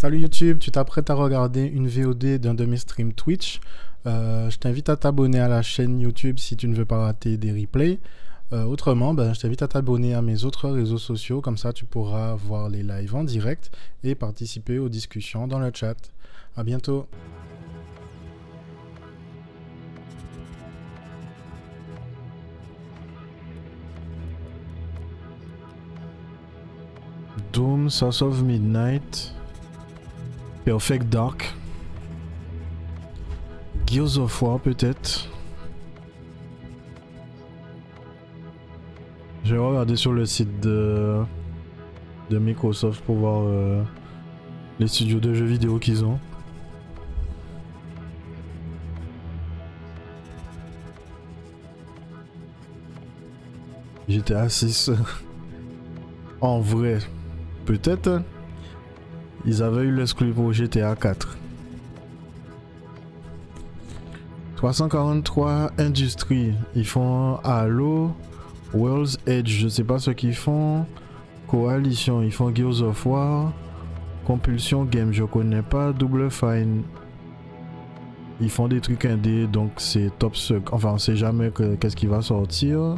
Salut YouTube, tu t'apprêtes à regarder une VOD d'un de mes streams Twitch. Je t'invite à t'abonner à la chaîne YouTube si tu ne veux pas rater des replays. Autrement, je t'invite à t'abonner à mes autres réseaux sociaux, comme ça tu pourras voir les lives en direct et participer aux discussions dans le chat. À bientôt. Doom, Source of Midnight, Perfect Dark, Gears of War peut-être. Je vais regarder sur le site de Microsoft pour voir les studios de jeux vidéo qu'ils ont. GTA 6. En vrai, peut-être. Hein. Ils avaient eu l'exclu pour GTA 4. 343 Industries. Ils font Halo, World's Edge, je sais pas ce qu'ils font. Coalition, ils font Gears of War. Compulsion Game, je connais pas. Double Fine. Ils font des trucs indés, donc c'est top sec. Enfin, on sait jamais qu'est-ce qui va sortir.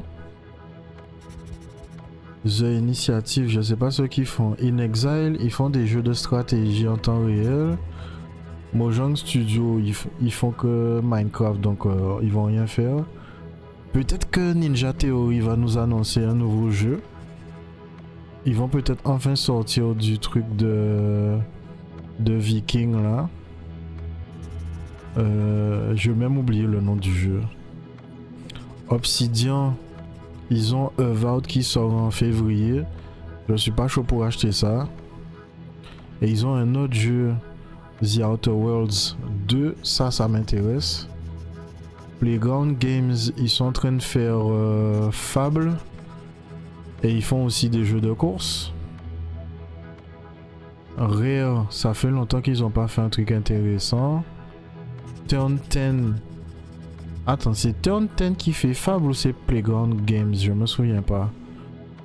The Initiative, je sais pas ce qu'ils font. In Exile, ils font des jeux de stratégie en temps réel. Mojang Studio, ils font que Minecraft, donc ils vont rien faire. Peut-être que Ninja Theory va nous annoncer un nouveau jeu. Ils vont peut-être enfin sortir du truc de Viking là. Je vais même oublier le nom du jeu. Obsidian, ils ont Avowed qui sort en février. Je suis pas chaud pour acheter ça. Et ils ont un autre jeu, The Outer Worlds 2, ça m'intéresse. Playground Games, ils sont en train de faire Fable. Et ils font aussi des jeux de course. Rare, ça fait longtemps qu'ils n'ont pas fait un truc intéressant. Turn 10. Attends, c'est Turn 10 qui fait Fable ou c'est Playground Games? Je me souviens pas.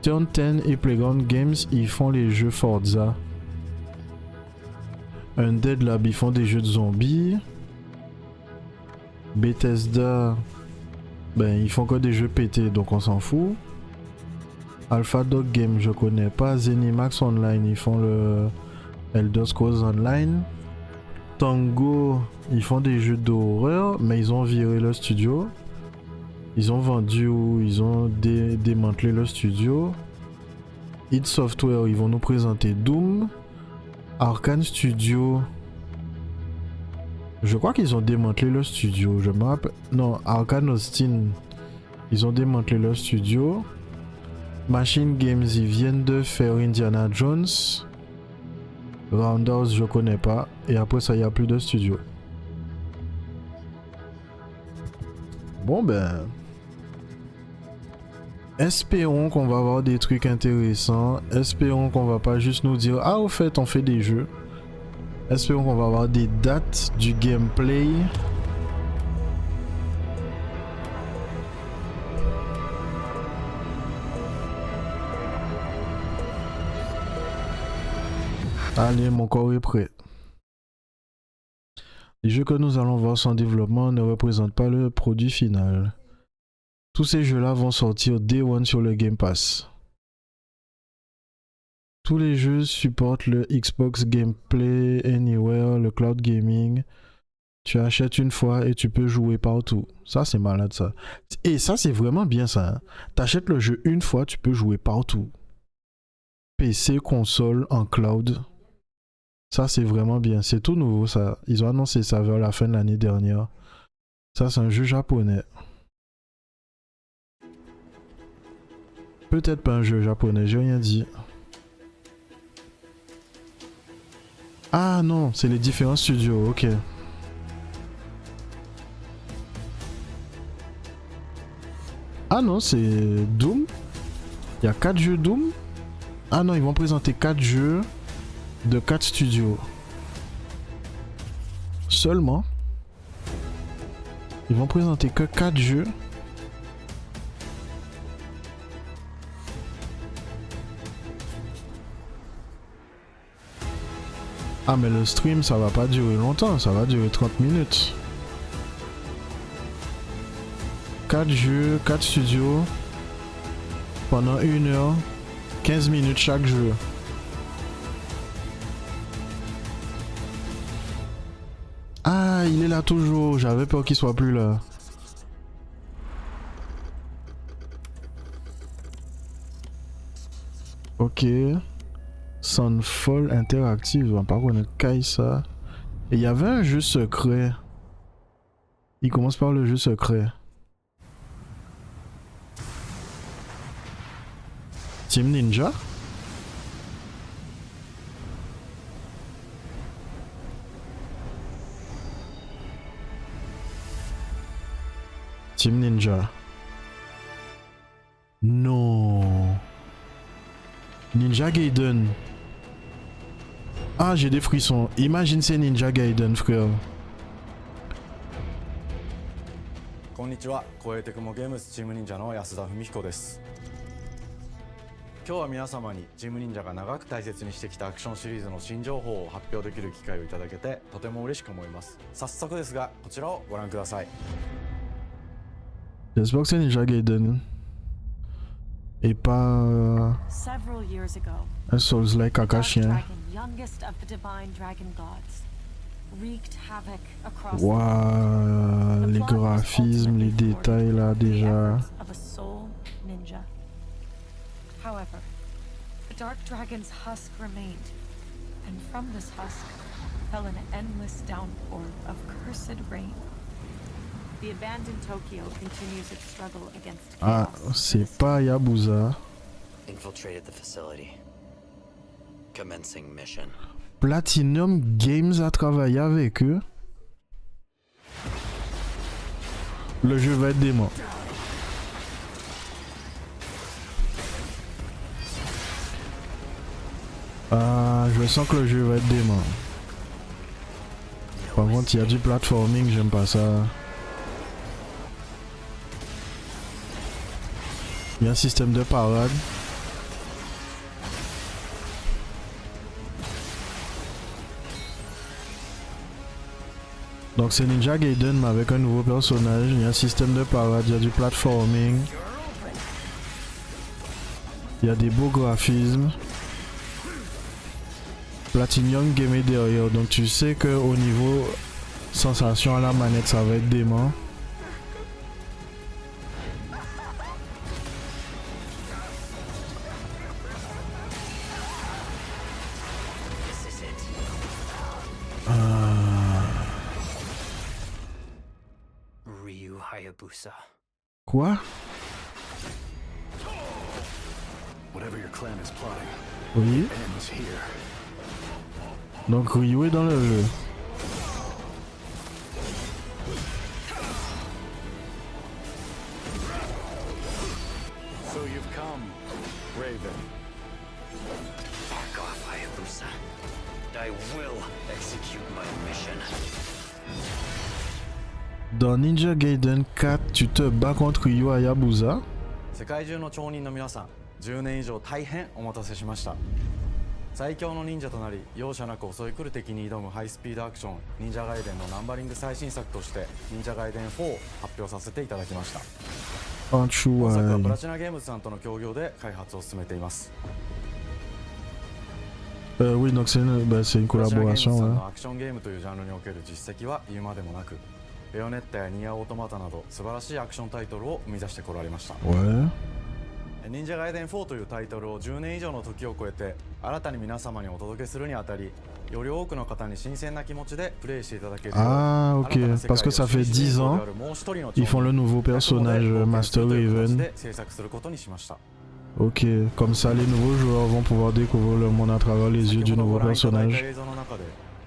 Turn 10 et Playground Games, ils font les jeux Forza. Undead Lab, ils font des jeux de zombies. Bethesda, ils font que des jeux pétés, donc on s'en fout. Alpha Dog Game, je connais pas. Zenimax Online, ils font le Elder Scrolls Online. Tango, ils font des jeux d'horreur, mais ils ont viré le studio. Ils ont vendu ou ils ont démantelé le studio. id Software, ils vont nous présenter Doom. Arkane Studio, je crois qu'ils ont démantelé le studio. Je me rappelle. Non, Arkane Austin, ils ont démantelé le studio. Machine Games, ils viennent de faire Indiana Jones. Roundhouse, je connais pas. Et après ça, il n'y a plus de studio. Bon espérons qu'on va avoir des trucs intéressants. Espérons qu'on va pas juste nous dire ah au fait on fait des jeux. Espérons qu'on va avoir des dates, du gameplay. Allez, mon corps est prêt. Les jeux que nous allons voir sans développement ne représentent pas le produit final. Tous ces jeux-là vont sortir Day One sur le Game Pass. Tous les jeux supportent le Xbox Gameplay Anywhere, le cloud gaming. Tu achètes une fois et tu peux jouer partout. Ça, c'est malade, ça. Et ça, c'est vraiment bien, ça. Hein. T'achètes le jeu une fois, tu peux jouer partout. PC, console, en cloud. Ça, c'est vraiment bien. C'est tout nouveau, ça. Ils ont annoncé ça vers la fin de l'année dernière. Ça, c'est un jeu japonais. Peut-être pas un jeu japonais, j'ai rien dit. Ah non, c'est les différents studios, ok. Ah non, c'est Doom. Il y a 4 jeux Doom. Ah non, ils vont présenter 4 jeux de 4 studios. Seulement. Ils vont présenter que 4 jeux. Ah mais le stream ça va pas durer longtemps, ça va durer 30 minutes. 4 jeux, 4 studios, pendant 1 heure, 15 minutes chaque jeu. Ah, il est là toujours, j'avais peur qu'il soit plus là. Ok. Sunfall Interactive, on va pas connaître Kai ça. Et il y avait un jeu secret. Il commence par le jeu secret. Team Ninja? Team Ninja. Non. Ninja Gaiden. Ah, j'ai des frissons. Imagine c'est Ninja Gaiden, frère. こんにちは、コエテクモゲームズチーム忍者の安田文彦です。今日は皆様にチーム忍者が長く大切にしてきたアクションシリーズの新情報を発表できる機会をいただけてとても嬉しく思います。早速ですが、こちらをご覧ください。J'espère que c'est Ninja Gaiden. Et pas un Souls-like Kakashien. Waouh, les graphismes, les détails là déjà. However, the Dark Dragon's husk remained, and from this husk fell an endless downpour of cursed rain. The abandoned Tokyo continues its struggle against chaos. Ah, c'est pas Yabusa. Infiltrated the facility. Commencing mission. Platinum Games a travaillé avec eux. Le jeu va être dément. Ah, je sens que le jeu va être dément. Par contre, il y a du platforming, j'aime pas ça. Il y a un système de parade. Donc c'est Ninja Gaiden mais avec un nouveau personnage. Il y a un système de parade, il y a du platforming. Il y a des beaux graphismes. Platinum Game est derrière, donc tu sais que au niveau sensation à la manette ça va être dément. Ryu Hayabusa. Quoi? Whatever your clan is plotting Oui. ends here. Donc Ryu est dans le jeu. So you've come, Raven. Back off, Hayabusa. I will execute my mission. Dans Ninja Gaiden 4, tu te bats contre Ryu Hayabusa. 世界中の町人の皆さん、10年以上大変お待たせしました。最強の忍者となり容赦なく襲い来る敵に挑むハイスピードアクション忍者ガイデンのナンバリング最新作として忍者ガイデン4を発表させていただきました。本作はプラチナゲームズさんとの協業で開発を進めています。Oui, donc c'est une collaboration. アクションゲームというジャンルにおける実績は言うまでもなく、ベヨネッタやニアオートマタなど素晴らしいアクションタイトルを生み出してこられました。Ouais. 忍者ガイデン4というタイトルを10年以上の時を超えて新たに皆様にお届けするにあたり、より多くの方に新鮮な気持ちでプレイしていただける。Ah, ok. Parce que ça fait 10 ans, ils font le nouveau personnage Master Raven. Ok, comme ça les nouveaux joueurs vont pouvoir découvrir le monde à travers les yeux du nouveau personnage.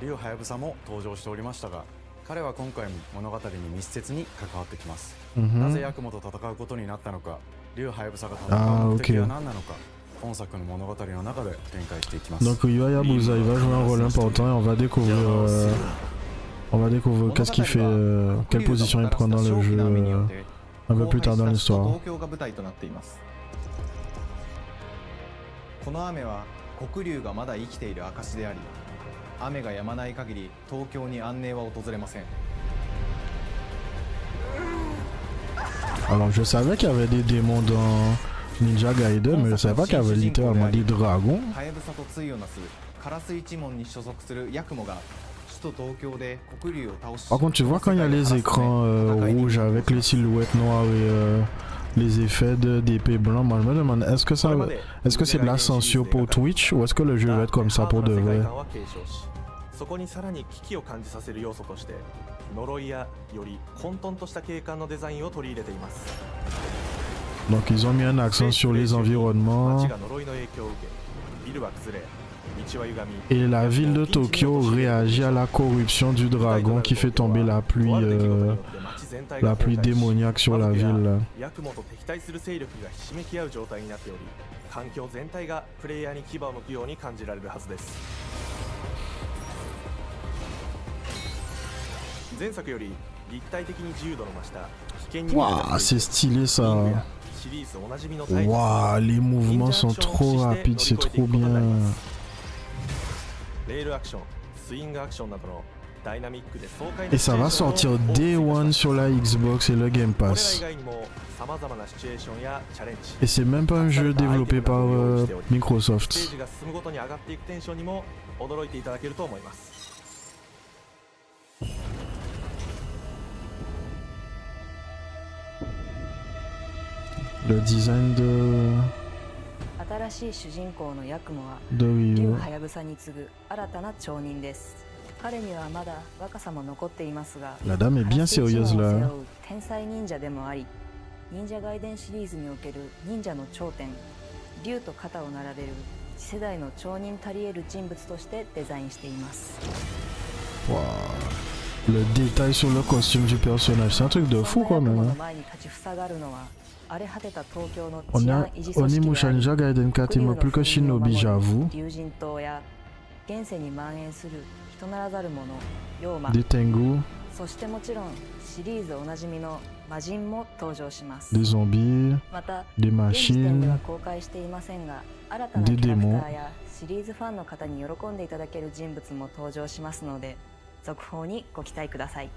リュウハヤブサも登場しておりましたが、彼は今回も物語に密接に関わってきます。なぜヤクモと戦うことになったのか、リュウハヤブサが戦う目的は何なのか、本作の物語の中で展開していきます。Donc Ryu Hayabusa, il va jouer un rôle important et on va découvrir qu'est-ce qu'il fait, quelle position il prend dans le jeu un peu plus tard dans l'histoire. この雨は黒龍がまだ生きている証であり、雨が止まない限り東京に安寧は訪れません。 Alors je savais qu'il y avait des démons dans Ninja Gaiden, mais je savais pas qu'il y avait littéralement des dragons. はやぶさと対をなすカラス一門に所属するヤクモが首都東京で黒竜を倒し Par contre, tu vois quand il y a les écrans rouges avec les silhouettes noires et les effets d'épée blanc, moi je me demande est-ce que c'est de la censure pour Twitch ou est-ce que le jeu va être comme ça pour de vrai? そこにさらに危機を感じさせる要素として呪いやより混沌とした景観のデザインを取り入れています。 Donc ils ont mis un accent sur les environnements. 街が呪いの影響を受けビルは崩れ道は歪み Et la ville de Tokyo réagit à la corruption du dragon qui fait tomber la pluie démoniaque sur la ville. ヤクモと敵対する勢力がひしめき合う状態になっており環境全体がプレイヤーに牙を向くように感じられるはずです。 前作より立体的に自由度の増した危険に Waouh, c'est stylé ça. シリーズおなじみのタイプ Waouh, les mouvements sont trop rapides, c'est trop bien. レールアクション、スイングアクションなどのダイナミックで爽快な Et ça va sortir Day One sur la Xbox et le Game これら Pass. 以外にも様々なシチュエーションやチャレンジ Et c'est même pas un jeu développé par ステー Microsoft. ジが進むごとに上がっていくテンションにも驚いていただけると思います。 Le design de 新しい主人公のヤクモは Ryu. 竜ハヤブサに次ぐ新たな町人です。彼にはまだ若さも残っていますが、 La dame est bien sérieuse カラス一門を背 là. 負う天才忍者でもあり、忍者外伝シリーズにおける忍者の頂点、竜と肩を並べる次世代の町人たり得る人物としてデザインしています。 Waouh. Le détail sur le costume du personnage, c'est un truc de fou quand そんなヤクモ même. の Hein. 前に立ちふさがるのは荒れ果てた東京の On 治 a 安維持組織であ Onimusha り Ninja Gaiden 4 il me plus que Shinobi, j'avoue. 竜神島や現世に蔓延する人ならざる者、妖魔、 Des Tengu, そしてもちろんシリーズおなじみの魔人も登場します。 des zombies, また des 現時点では machines, 公開していませんが、新たな des キャラクタ démons. ーやシリーズファンの方に喜んでいただける人物も登場しますので、続報にご期待ください。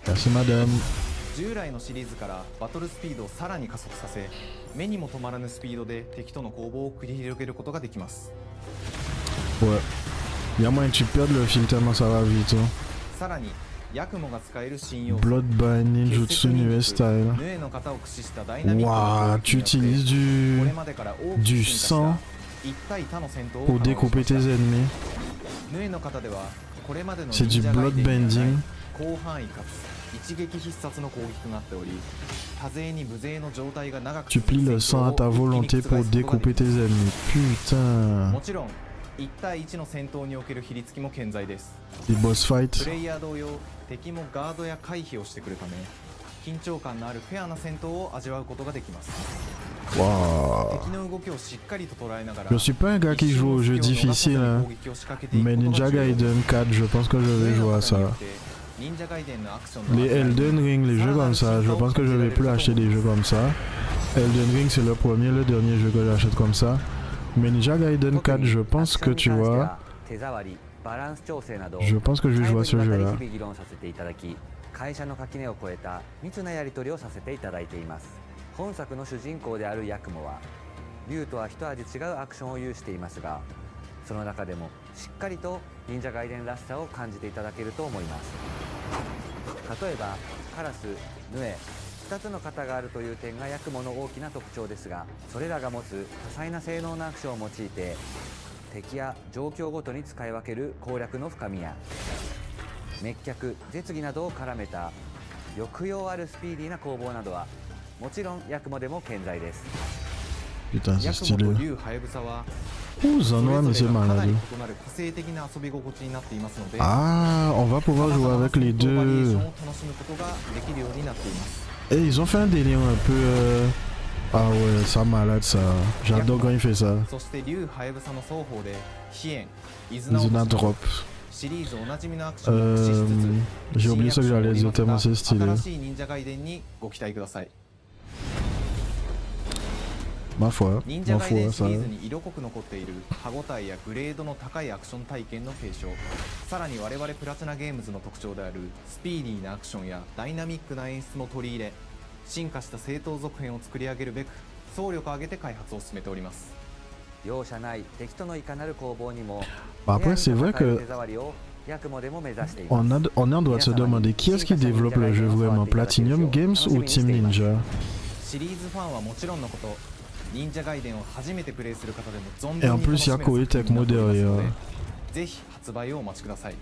Merci madame. 従来のシリーズからバトルスピードをさらに加速させ、目にも止まらぬスピードで敵との攻防を繰り広げることができます。 Ouais. Il y a moyen que tu perdes le fil tellement ça va vite. Hein. さらにヤクモが使える新要素 Bloodbind Ninjutsu Nue style. ヌエの型を駆使したダイナミックな Waouh, 攻 tu 撃によって utilises これ du までから大きく du 進化した sang 一対他の戦闘を pour 可能にし découper ました tes ennemis. ヌエの型ではこれまでの C'est du 忍者ガイデンにはない bloodbending. 広範囲かつ一撃必殺の攻撃となっており、多勢に無勢の状態が長く Tu 続く plies le 戦 sang 闘 à ta を一気に volonté 覆す pour ことがで découper きます tes ennemis. Putain. もちろん1対1の戦闘における比率も健在です。 Les boss プ fights. レイヤー同様、敵もガードや回避をしてくるため、緊張感のあるフェアな戦闘を味わうことができます。 Waouh. 敵の動きをしっかりと捉えながら、 Je suis pas un gars qui joue aux jeux difficiles, hein. Mais Ninja Gaiden 4, je pense que je vais jouer à ça. Les Elden Ring, les jeux comme ça, je pense que je vais plus acheter des jeux comme ça. Elden Ring c'est le premier, le dernier jeu que j'achète comme ça. Mais Ninja Gaiden 4, je pense que tu vois, je pense que je vais jouer à ce jeu là. 会社の垣根を越えた密なやり取りをさせていただいています。本作の主人公であるヤクモは竜とは一味違うアクションを有していますが、その中でもしっかりと忍者ガイデンらしさを感じていただけると思います。例えばカラス、ヌエ、2つの型があるという点がヤクモの大きな特徴ですが、それらが持つ多彩な性能のアクションを用いて敵や状況ごとに使い分ける攻略の深みや滅却、絶技などを絡めた抑揚あるスピーディーな攻防などはもちろんヤクモでも健在です。 Putain, c'est ヤクモ stylé. と竜ハヤブサは Ouh, そ Zanoa, れ mais ぞ c'est れがかな malade. り異なる個性的な遊び心地になっていますので、 Ah, on va pouvoir jouer avec les バリエーショ deux. ンを楽しむことができるようになっています。 Et ils ont fait un délire un peu... Ah ouais, ça malade ça. J'adore quand il fait ça. そして竜ハヤブサの双方で飛燕、イズ Ils ナ ont オ un と drop. シリーズおなじみのアクションを駆使しつつ、 J'ai oublié ce que j'allais dire tellement c'est 新 stylé. しい忍者ガイデンにご期待ください。Ma foi, 忍者 ma ガイデ foi, ンシ ça. リーズに色濃く残っている歯ごたえやグレードの高いアクション体験の継承、さらに我々プラチナゲームズの特徴であるスピーディーなアクションやダイナミックな演出も取り入れ、進化した正当続編を作り上げるべく総力を挙げて開発を進めております。容赦ない敵とのいかなる攻防にも Après, c'est vrai que 手触りをヤクモでも目指しています。 on en doit se demander qui est-ce qui développe le jeu vraiment, Platinum Games ou Team Ninja? シリーズファンはもちろんのこと、忍者ガイデンを初めてプレイする方でも存 Et 分 en に plus, 楽 il し y a める Koei 作 Tecmo 品になっておりますの derrière. で、ぜひ発売をお待ちください。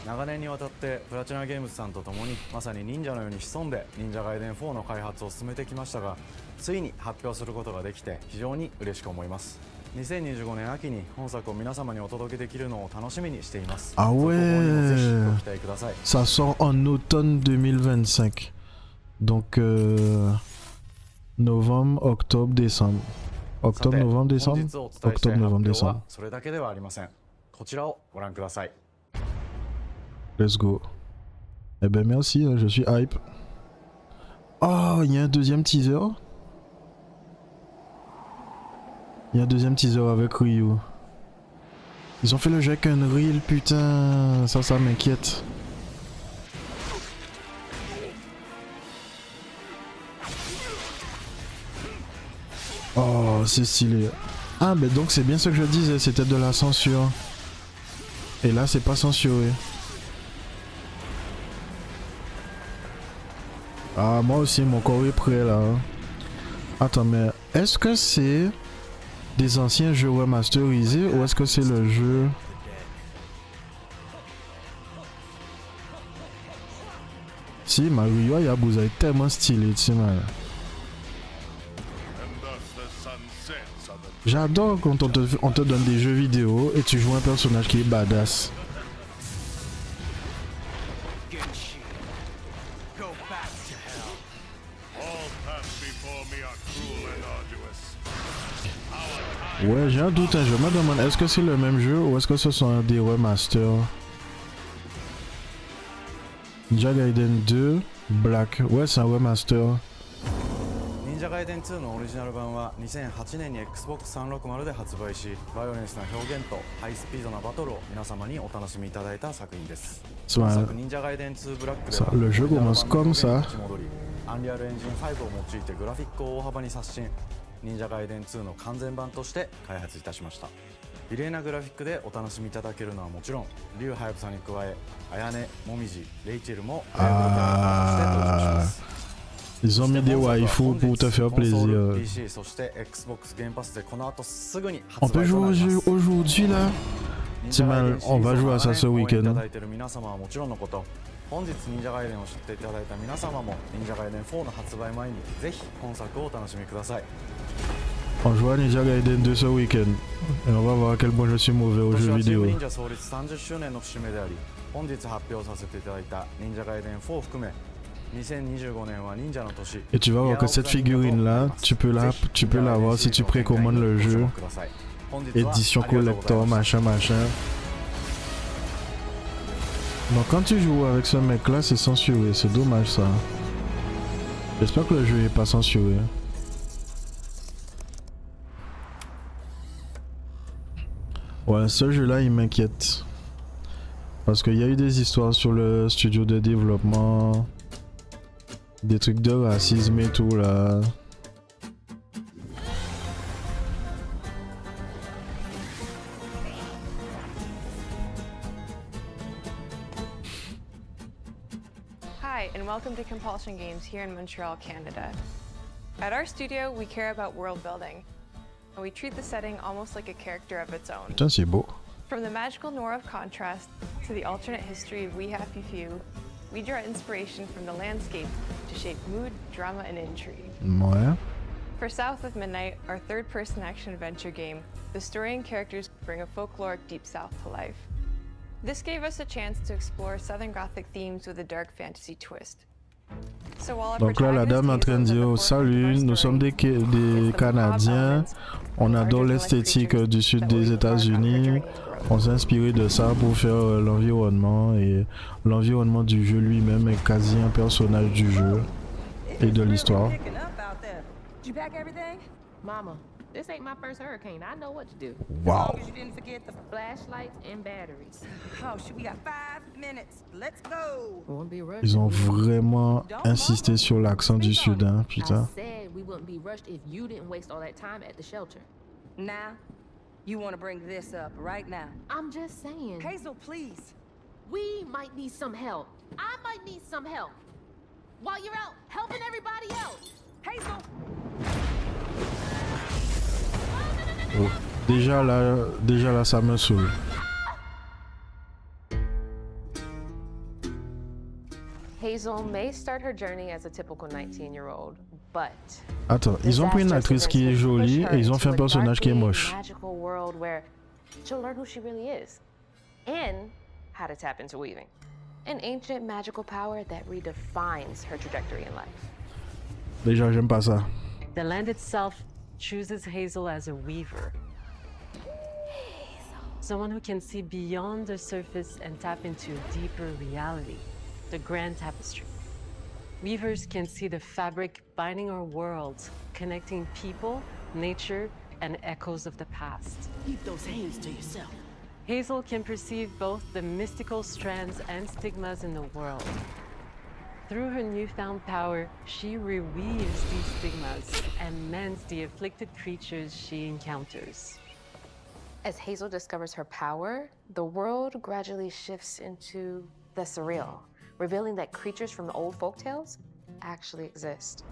長年にわたってプラチナゲームズさんと共にまさに忍者のように潜んで忍者ガイデン4の開発を進めてきましたが、ついに発表することができて非常に嬉しく思います。2025年秋に本作を皆様にお届けできるのを楽しみにしています。 Ah 続報にもぜひ ouais, ご期待ください。 ça sort en automne 2025. Donc novembre, octobre, décembre. さ Octobre, て novembre, 本 décembre. 日お伝えしたい Octobre, 発 novembre, 表 décembre. はそれだけではありません。こちらをご覧ください。 Let's go. Eh ben merci, je suis hype. Oh, il y a un deuxième teaser. Il y a un deuxième teaser avec Ryu. Ils ont fait le jeu avec Unreal, putain, ça m'inquiète. Oh, c'est stylé. Ah, ben donc c'est bien ce que je disais, c'était de la censure. Et là, c'est pas censuré. Ah, moi aussi, mon corps est prêt là. Attends, mais est-ce que c'est des anciens jeux remasterisés ou est-ce que c'est le jeu... Si, Mario Yabusa est tellement stylé, tu sais, man. J'adore quand on te donne des jeux vidéo et tu joues un personnage qui est badass. Ouais, j'ai un doute, hein. Je me demande, est-ce que c'est le même jeu ou est-ce que ce sont des remasters? Ninja Gaiden 2, Black. Ouais, c'est un remaster. 忍者ガイデン2のオリジナル版は2008年に Xbox 360で発売し、バイオレンスな表現とハイスピードなバトルを皆様にお楽しみいただいた作品です。C'est 本 un- 作忍者ガイデン2ブラックで Ça, は le jeu commence comme ça. アンリアルエンジン5を用いてグラフィックを大幅に刷新、忍者ガイデン2の完全版として開発いたしました。綺麗なグラフィックでお楽しみいただけるのはもちろん、竜ハヤブさんに加え、綾音、もみじ、レイチェルもプレイヤーキャラクターとして登場します。 Ils ont mis des waifus pour te faire plaisir. PC そして Xbox Game Pass でこの後すぐに On 発 peut 売と jouer な au りま jeu す。 aujourd'hui là? C'est mal, on va jouer à ça ce 応援いた week-end. だいている皆様はもちろんのこと、本日忍者ガイデンを知っていただいた皆様も忍者ガイデン4の発売前にぜひ本作をお楽しみください。 On joue à Ninja Gaiden 2 ce week-end. Et on va voir à quel point je suis mauvais aux 今年 jeux はチーム vidéo. 忍者創立30周年の節目であり、本日発表させていただいた忍者ガイデン4を含め、2025年は忍者の年。 Et tu vas voir que cette figurine là, tu peux la voir si tu précommandes le jeu. Édition collector, machin, machin. Donc quand tu joues avec ce mec là, c'est censuré, c'est dommage ça. J'espère que le jeu est pas censuré. Ouais, ce jeu là il m'inquiète. Parce qu'il y a eu des histoires sur le studio de développement. Des trucs de racisme et tout là. Hi, and welcome to Compulsion Games here in Montreal, Canada. At our studio, we care about world building, and we treat the setting almost like a character of its own. Putain, c'est beau. From the magical noir of contrast to the alternate history of We Happy Few, we draw inspiration from the landscape to shape mood, drama, and intrigue. Ouais. For South of Midnight, our third-person action-adventure game, the story and characters bring a folkloric Deep South to life. This gave us a chance to explore Southern Gothic themes with a dark fantasy twist. So while our Donc là, la dame est en train de dire oh, salut, nous sommes des Canadiens, on adore l'esthétique du sud des États-Unis, on s'est inspiré de ça pour faire l'environnement et l'environnement du jeu lui-même est quasi un personnage du jeu et de l'histoire. Mama, this ain't my first hurricane. I know what to do. Wow. You didn't forget the Flashlights and batteries. Oh, shit, we got 5 minutes. Let's go. Won't be rushed. Ils ont vraiment insisté sur l'accent du sud, hein, putain. I said we wouldn't be rushed if you didn't waste all that time at the shelter. Now, you want to bring this up right now. I'm just saying. Hazel, please. We might need some help. I might need some help. While you're out helping everybody else. Hazel! Oh. Déjà là, ça me saoule. Hazel may start her journey as a typical 19-year-old, but Attends, ils ont pris une actrice qui est jolie et ils ont fait un personnage qui est moche. Magical world where she'll learn who she really is and how to tap into weaving, an ancient magical power that redefines her trajectory in life. Déjà, j'aime pas ça. The land itself chooses Hazel as a weaver. Someone who can see beyond the surface and tap into a deeper reality, the grand tapestry. Weavers can see the fabric binding our worlds, connecting people, nature, and echoes of the past. Keep those hands to yourself. Hazel can perceive both the mystical strands and stigmas in the world. Through her newfound power, she reweaves these stigmas and mends the afflicted creatures she encounters. As Hazel discovers her power, the world gradually shifts into the surreal, revealing that creatures from the old folktales actually exist.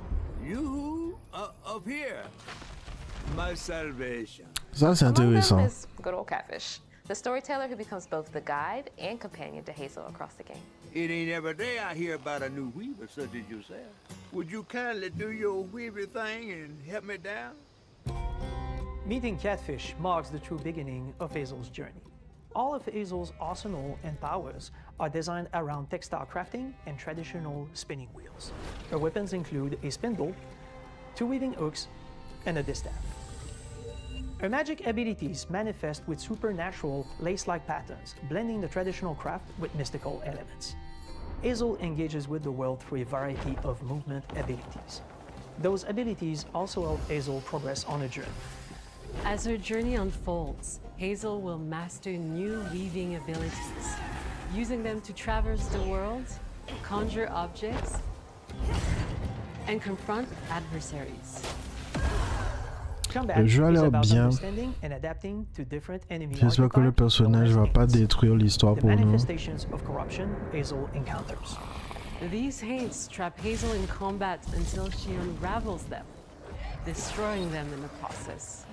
You up here, my salvation. Ça, c'est Among them intéressant. is good old Catfish, the storyteller who becomes both the guide and companion to Hazel across the game. It ain't every day I hear about a new weaver such as yourself. Would you kindly do your weaver thing and help me down? Meeting Catfish marks the true beginning of Hazel's journey. All of Hazel's arsenal and powers are designed around textile crafting and traditional spinning wheels. Her weapons include a spindle, 2 weaving hooks, and a distaff. Her magic abilities manifest with supernatural lace-like patterns, blending the traditional craft with mystical elements. Hazel engages with the world through a variety of movement abilities. Those abilities also help Hazel progress on a journey. As her journey unfolds, Hazel will master new weaving abilities, using them to traverse the world, conjure objects, and confront adversaries. Combat Le jeu a is l'air about bien. understanding and adapting to different enemy J'espère que le archetypes personnage va pas détruire l'histoire the pour nous. manifestations of corruption Hazel encounters. These haints trap Hazel in combat until she unravels them, destroying them in the process.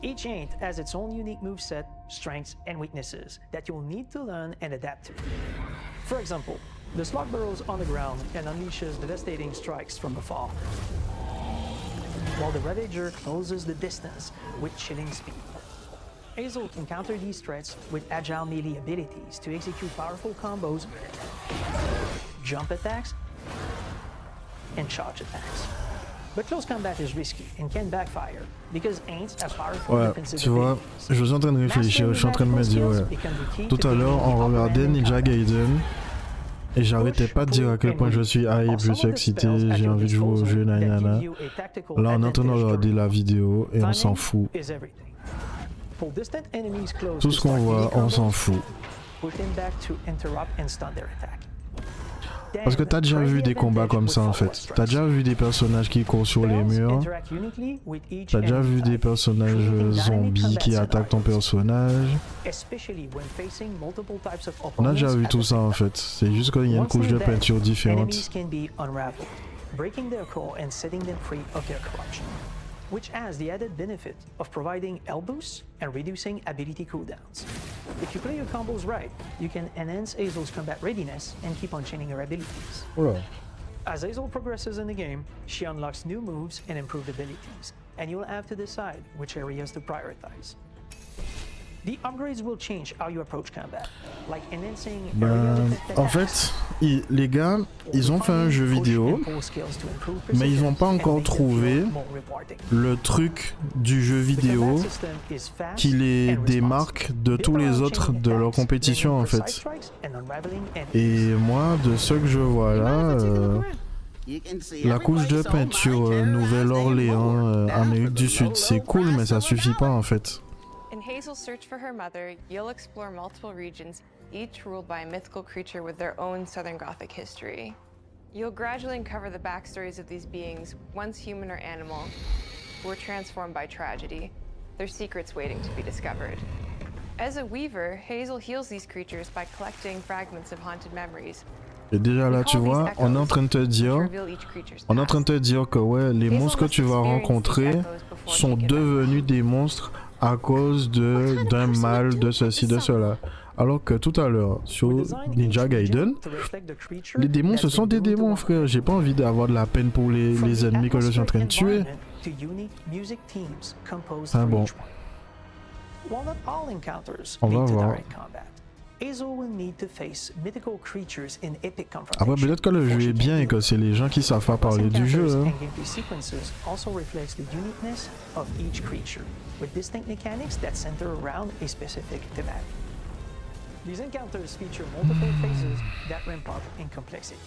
Each Haint has its own unique moveset, strengths, and weaknesses that you'll need to learn and adapt to. For example, the Slug burrows on the ground and unleashes devastating strikes from afar, while the Ravager closes the distance with chilling speed. Hazel can counter these threats with agile melee abilities to execute powerful combos, jump attacks, and charge attacks. But close combat is risky and can backfire because Aints have powerful Ouais, defensive tu vois, abilities. je suis en train de réfléchir, je suis en train de me dire, ouais. Tout à l'heure, on regardait Ninja Gaiden et j'arrêtais pas de dire à quel point je suis hype, je suis excité, j'ai envie de jouer au jeu, nanana. Là, on est en train de regarder la vidéo et on s'en fout. Is everything. Pull distant enemies close Tout to ce qu'on start voit, melee on s'en combos, fout. push them back to interrupt and stun their attack. Parce que t'as déjà vu des combats comme ça en fait. T'as déjà vu des personnages qui courent sur les murs. Interact uniquely with each T'as déjà enemy vu des type, personnages creating dynamic zombies combat qui attaquent ton scenarios, personnage. especially when facing multiple types of On a déjà opponents vu at tout the ça same en time. fait. C'est juste qu'il y a une Once couche de they're dead, peinture enemies différente. can be unraveled, breaking their core and setting them free of their corruption, which has the added benefit of providing L boosts and reducing ability cooldowns. If you play your combos right, you can enhance Hazel's combat readiness and keep on chaining her abilities. Oula. As Hazel progresses in the game, she unlocks new moves and improved abilities, and you'll have to decide which areas to prioritize. The upgrades will change how you approach combat, like enhancing area Ben, detect en attacks, fait, les gars, ils ont fait un jeu vidéo, mais ils n'ont pas encore trouvé le truc du jeu vidéo qui les démarque de tous les autres de leur compétition en fait. Et moi, de ce que je vois là, La couche de peinture Nouvelle-Orléans, Amérique du Sud, c'est cool, mais ça suffit pas en fait. In Hazel's search for her mother, you'll explore multiple regions, each ruled by a mythical creature with their own Southern Gothic history. You'll gradually uncover the backstories of these beings, once human or animal, who were transformed by tragedy, their secrets waiting to be discovered. As a weaver, Hazel heals these creatures by collecting fragments of haunted memories. Et déjà là, tu vois, on est en train de te dire, que ouais, les monstres que tu vas rencontrer sont devenus des monstres à cause d'un mal, de ceci, de cela. Alors que tout à l'heure, sur Ninja Gaiden, les démons, ce sont des démons, frère. J'ai pas envie d'avoir de la peine pour les ennemis que je suis en train de tuer. Ah bon. On va voir. Après, peut-être que le jeu est bien et que c'est les gens qui savent pas parler du jeu. Hein. These encounters feature multiple phases that ramp up in complexity.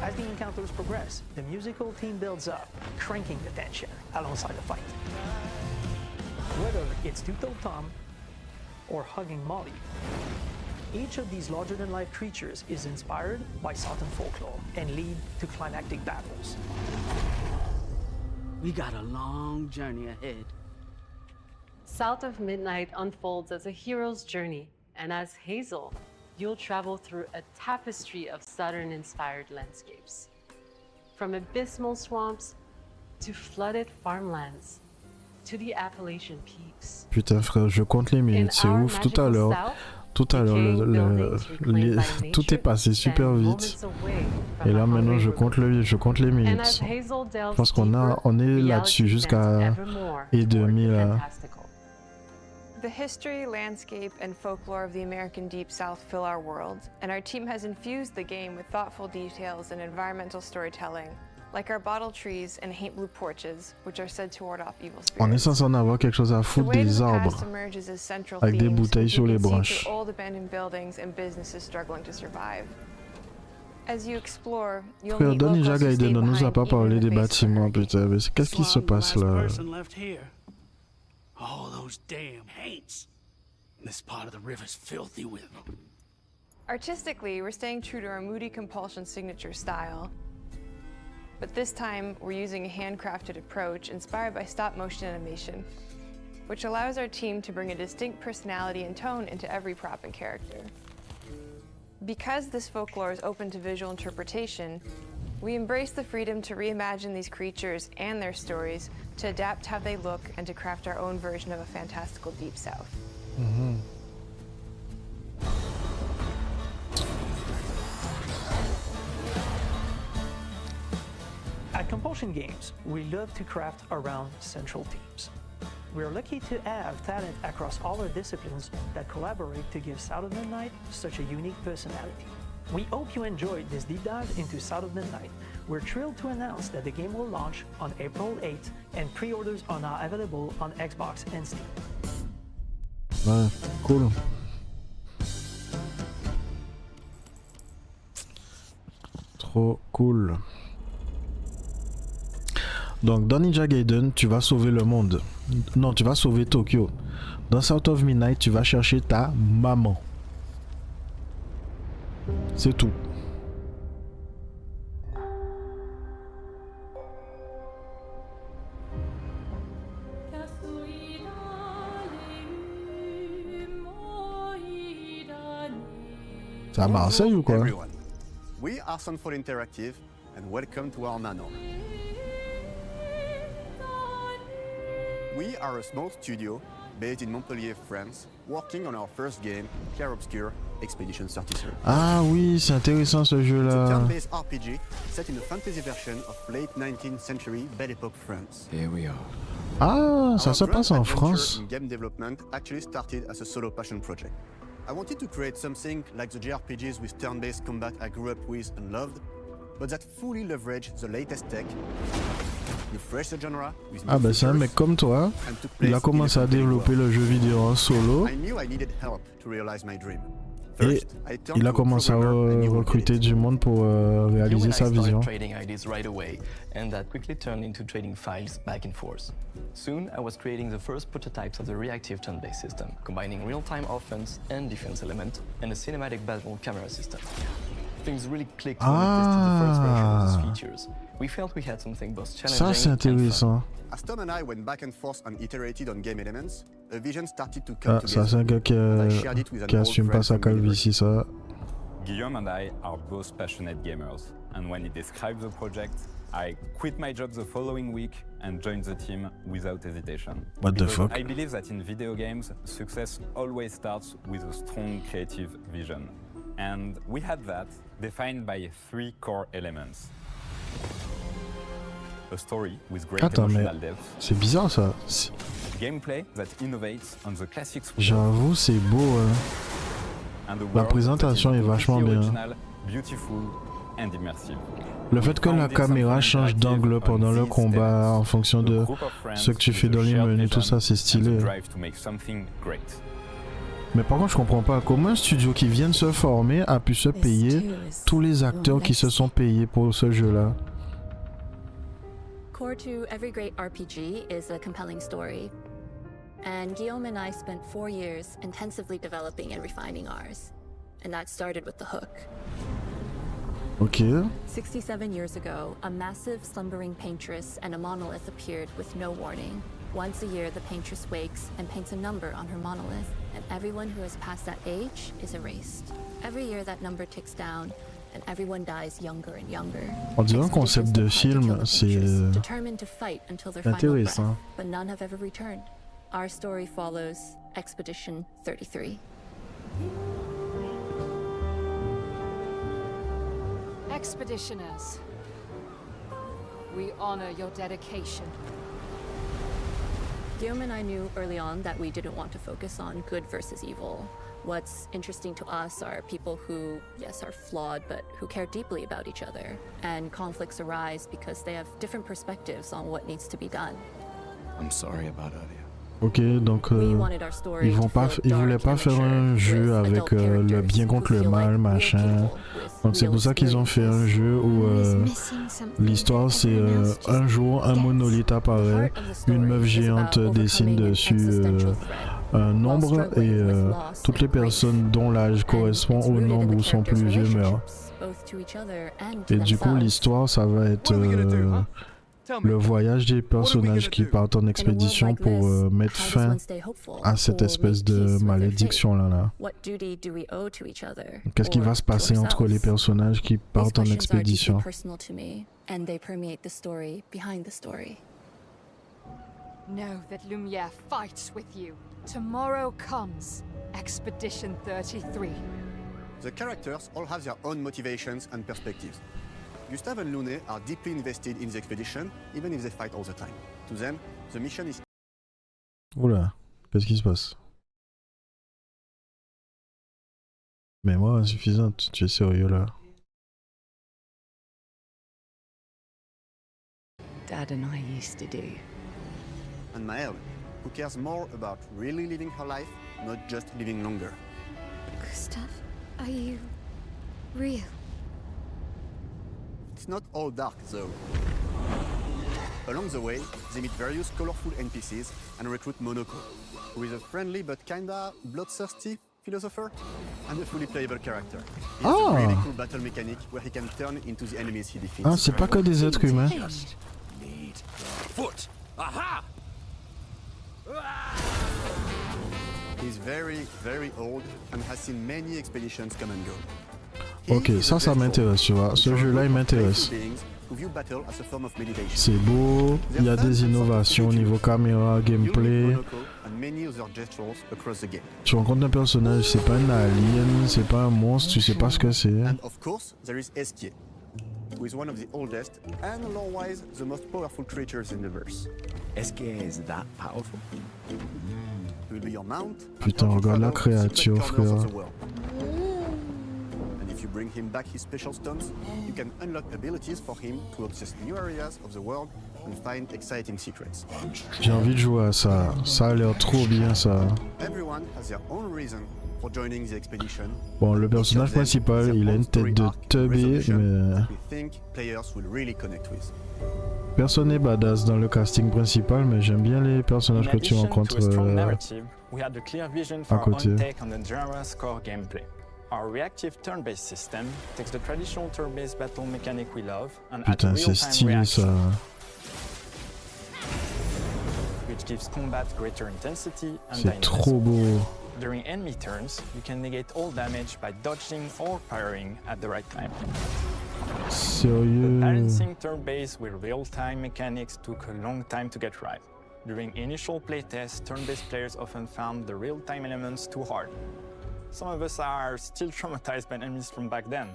As the encounters progress, the musical theme builds up, cranking the tension alongside the fight. Whether it's Two-Toed Tom or hugging Molly, each of these larger-than-life creatures is inspired by Southern folklore and lead to climactic battles. We got a long journey ahead. South of Midnight unfolds as a hero's journey, and as Hazel, you'll travel through a tapestry of Southern-inspired landscapes. From abysmal swamps to flooded farmlands to the Appalachian peaks. Putain frère, je compte les minutes, c'est ouf. Tout à l'heure, tout est passé super vite. Et là maintenant, je compte les minutes. Je pense on est là-dessus jusqu'à et demi là. The history, landscape, and folklore of the American Deep South fill our world, and our team has infused the game with thoughtful details and environmental storytelling, like our bottle trees and haint blue porches, which are said to ward off evil spirits. On est censé en avoir quelque chose à foutre des arbres, avec des bouteilles sur les branches. Old abandoned buildings and businesses struggling to survive. As you explore, you'll Frère, meet dans Ninja locals who Gaiden, stayed on nous a behind pas even parlé in des the face of bâtiments, putain. Mais qu'est-ce qui se passe là? All those damn haints. This part of the river's filthy with them. Artistically, we're staying true to our moody compulsion signature style. But this time, we're using a handcrafted approach inspired by stop-motion animation, which allows our team to bring a distinct personality and tone into every prop and character. Because this folklore is open to visual interpretation, we embrace the freedom to reimagine these creatures and their stories, to adapt how they look, and to craft our own version of a fantastical Deep South. Mm-hmm. At Compulsion Games, we love to craft around central themes. We're lucky to have talent across all our disciplines that collaborate to give South of Midnight such a unique personality. We hope you enjoyed this deep dive into South of Midnight. We're thrilled to announce that the game will launch on April 8th, and pre-orders are now available on Xbox and Steam. Ouais, cool. Trop cool. Donc dans Ninja Gaiden, tu vas sauver le monde. Non, tu vas sauver Tokyo. Dans South of Midnight, tu vas chercher ta maman. C'est tout. C'est à Marseille ou quoi? Everyone, we are Sunfall Interactive and welcome to our manor. We are a small studio based in Montpellier, France, working on our first game, Clair Obscur Expedition 33. Ah oui, c'est intéressant ce It's a jeu-là. turn-based RPG set in a fantasy version of late 19th century Belle Époque France. Here we are. Ah, ça Our se grand passe en adventure France. in game development actually started as a solo passion project. I wanted to create something like the JRPGs with turn-based combat I grew up with and loved, but that fully leveraged the latest tech, refresh the genre with new Ah bah c'est un features, mec comme toi. and took Il a place commencé in a à développer le jeu vidéo en solo. I knew I needed help to realize my dream. Et il a commencé à recruter du monde pour réaliser sa vision. Trading ideas right away, and that quickly turned into trading files back and forth. Soon, I was creating the first prototypes of the reactive turn-based system, combining real-time offense and defense element, and a cinematic battle camera system. Things really clicked when we tested the first version of these features. We felt we had something both challenging Ça, c'est intéressant. As Tom and I went back and forth and iterated on game elements, a vision started to come Ça, c'est un gars qui assume pas sa calvitie, ça. Guillaume and I are both passionate gamers, and when he described the project, I quit my job the following week and joined the team without hesitation. What the fuck? I believe that in video games, success always starts with a strong creative vision. And we had that, defined by 3 core elements. A story with great emotional depth. C'est bizarre ça. Gameplay that innovates on the classics. J'avoue, c'est beau. Hein. La présentation est vachement bien. Original, beautiful and immersive. Le fait que la caméra change d'angle pendant le combat en fonction de ce que tu fais dans les menus, tout ça, c'est stylé. Mais par contre, je comprends pas comment un studio qui vient de se former a pu se payer tous les acteurs qui se sont payés pour ce jeu-là. Core to every great RPG is a compelling story. And Guillaume and I spent 4 years intensively developing and refining ours. And that started with the hook. Okay. 67 years ago, a massive slumbering paintress and a monolith appeared with no warning. Once a year, the paintress wakes and paints a number on her monolith, and everyone who has passed that age is erased. Every year, that number ticks down, and everyone dies younger and younger. On dirait un concept de film, c'est intéressant. But none have ever returned. Our story follows Expedition 33. Expeditioners, we honor your dedication. Guillaume and I knew early on that we didn't want to focus on good versus evil. What's interesting to us are people who, yes, are flawed, but who care deeply about each other. And conflicts arise because they have different perspectives on what needs to be done. I'm sorry about earlier. Ok, donc ils voulaient pas faire un jeu avec le bien contre le mal, machin. Donc c'est pour ça qu'ils ont fait un jeu où l'histoire c'est un jour un monolithe apparaît, une meuf géante dessine dessus un nombre et toutes les personnes dont l'âge correspond au nombre où sont plus vieux meurent. Et du coup l'histoire ça va être le voyage des personnages qui partent en expédition pour mettre fin à cette espèce de malédiction là. Qu'est-ce qui va se passer entre les personnages qui partent en expédition? Know that Lumiere fights with you. Tomorrow comes Expedition 33. The characters all have their own motivations and perspectives. Gustave and Lune are deeply invested in the expedition, even if they fight all the time. To them, the mission is... Oula, qu'est-ce qui se passe? Mais moi, insuffisant, tu es sérieux là? Dad and I used to do. And Maëlle, who cares more about really living her life, not just living longer. Gustave, are you real? It's not all dark, though. Along the way, they meet various colorful NPCs and recruit Monoko, who is a friendly but kinda bloodthirsty philosopher and a fully playable character. He has a really cool battle mechanic where he can turn into the enemies he defeats. Ah, c'est pas que des êtres humains. Foot! Aha! He's very, very old and has seen many expeditions come and go. Ok, ça m'intéresse, tu vois. Ce jeu-là, il m'intéresse. C'est beau, il y a des innovations au niveau caméra, gameplay. Tu rencontres un personnage, c'est pas un alien, c'est pas un monstre, tu sais pas ce que c'est. And of course, there is Esquier, who is one of the oldest and lore-wise the most powerful creatures in the verse. Esquier is that powerful? He will be your mount. Putain, regarde la créature, frère. If you bring him back his special stones, you can unlock abilities for him to access new areas of the world and find exciting secrets. J'ai envie de jouer à ça. Ça a l'air trop bien, ça. Everyone has their own reason for joining the expedition. Bon, le personnage principal, il a une tête de teubé, mais We think players will really connect with. personne n'est badass dans le casting principal, mais j'aime bien les personnages In que tu addition rencontres to a strong narrative, we had a clear vision for à our côté. own take on the genre's core gameplay. Our reactive turn-based system takes the traditional turn-based battle mechanic we love and adds Putain, c'est real-time stylé reaction, ça. which gives combat greater intensity and C'est dynamism. trop beau. During enemy turns, you can negate all damage by dodging or parrying at the right time. Sérieux. Balancing turn-based with real-time mechanics took a long time to get right. During initial playtests, turn-based players often found the real-time elements too hard. Some of us are still traumatized by enemies from back then.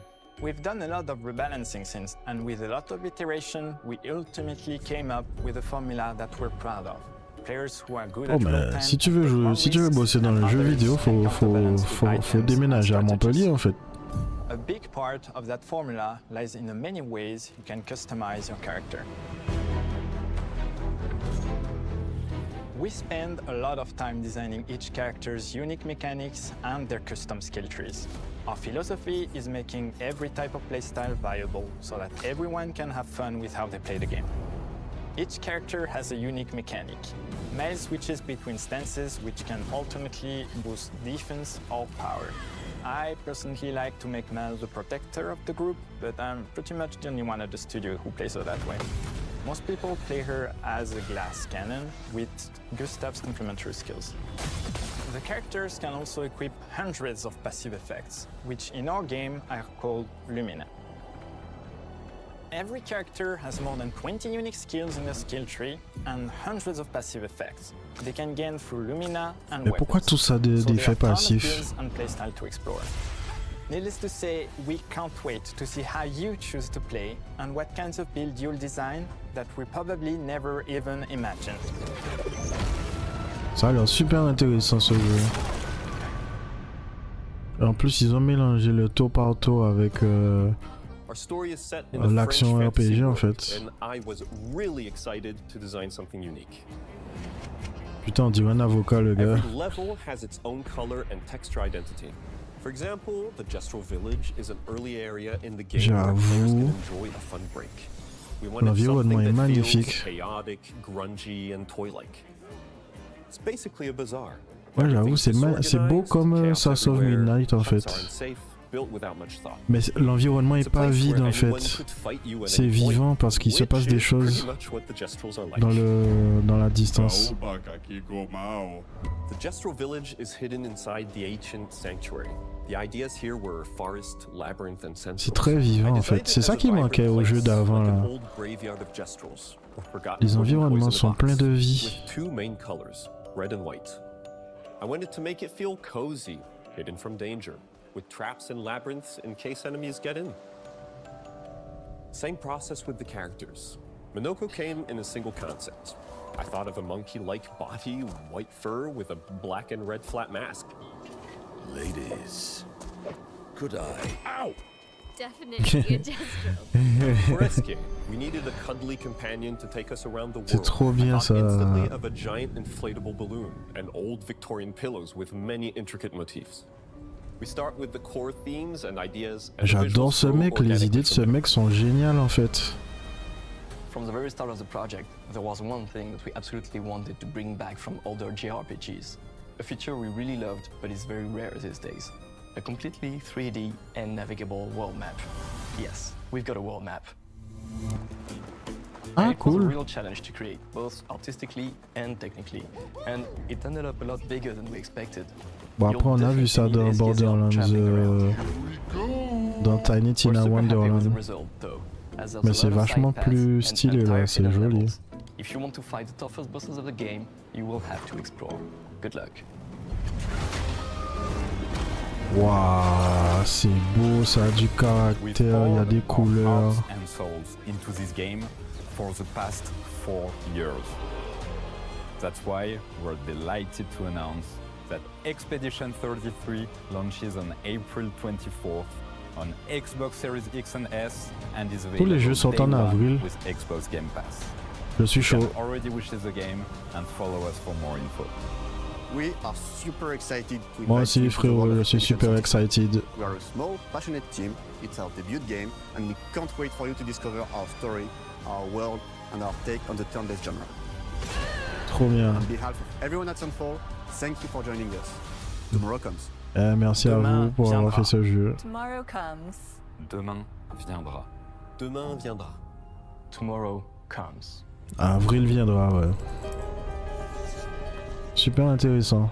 We've done a lot of rebalancing since, and with a lot of iteration, we ultimately came up with a formula that we're proud of. Players who are good Oh at mais real-time si tu veux take jouer, more si tu veux risks bosser dans than le jeu others vidéo, and counterbalance with faut items déménager and à Montpellier en fait. A big part of that formula lies in the many ways you can customize your character. We spend a lot of time designing each character's unique mechanics and their custom skill trees. Our philosophy is making every type of playstyle viable so that everyone can have fun with how they play the game. Each character has a unique mechanic. Male switches between stances which can ultimately boost defense or power. I personally like to make Mel the protector of the group, but I'm pretty much the only one at the studio who plays her that way. Most people play her as a glass cannon with Gustav's complementary skills. The characters can also equip hundreds of passive effects, which in our game are called Lumina. Every character has more than 20 unique skills in their skill tree and hundreds of passive effects. They can gain through Lumina and Mais pourquoi weapons. tout ça So des there effets are tons of passifs? builds and playstyle to explore. Needless to say, we can't wait to see how you choose to play and what kinds of build you'll design that we probably never even imagined. Ça a l'air super intéressant ce jeu. En plus ils ont mélangé le tour par tour avec Our story is set in a l'action French fantasy RPG en world, fait. and I was really excited to design something unique. Putain on dirait un avocat le gars. Every level has its own color and texture identity. For example, the Gestrel Village is an early area in the game where players can enjoy a fun break. We wanted L'environnement something est that feels magnifique. chaotic, grungy, and toy-like. It's basically a bazaar. Ouais j'avoue c'est beau comme Sons of Midnight en fait. Mais l'environnement est pas vide en fait. C'est vivant parce qu'il se passe des choses dans la distance. The Gestrel Village is hidden inside the ancient sanctuary. The ideas here were forest, labyrinth, and sentinels. C'est très vivant en fait. C'est ça qui manquait au jeu d'avant là. Les environnements sont pleins de vie. With two main colors, red and white. I wanted to make it feel cozy, hidden from danger, with traps and labyrinths in case enemies get in. Same process with the characters. Minoko came in a single concept. I thought of a monkey-like body, white fur with a black and red flat mask. Ladies, could I? Ow! Definitely a Gestrel. For Escape, we needed a cuddly companion to take us around the world. C'est trop bien I thought ça. instantly of a giant inflatable balloon and old Victorian pillows with many intricate motifs. We start with the core themes and ideas. And the J'adore visuals ce grow mec, les organically idées de ce from there. mec sont géniales en fait. From the very start of the project, there was one thing that we absolutely wanted to bring back from older JRPGs. A feature we really loved, but is very rare these days. A completely 3D and navigable world map. Yes, we've got a world map. Ah, And it was cool. a real challenge to create, both artistically and technically. And it ended up a lot bigger than we expected. Bon après on a vu ça dans Borderlands, dans Tiny Tina Wonderland. Mais c'est vachement plus stylé là, c'est joli. If you want to fight the toughest bosses of the game, you will have to explore. Good luck. Waouh, c'est beau, ça a du caractère, il y a des couleurs. Hearts and souls into this game for the past 4 years. That's why we're delighted to announce that Expedition 33 launches on April 24th on Xbox Series X and S and is Tous les jeux available sont day en one avril. with Xbox Game Pass. Je suis You chaud. can already wishes the game and follow us for more info. We are super excited to Moi invite aussi, you to the frérot, world je of suis super Mission excited. We are a small, passionate team. It's our debut game, and we can't wait for you to discover our story, our world, and our take on the turn-based genre. Trop bien. On behalf of everyone at Sunfall, thank you for joining us. Tomorrow comes. Merci à vous pour avoir fait ce jeu. Tomorrow comes. Demain viendra. Demain viendra. Tomorrow comes. Avril viendra, ouais. Super intéressant.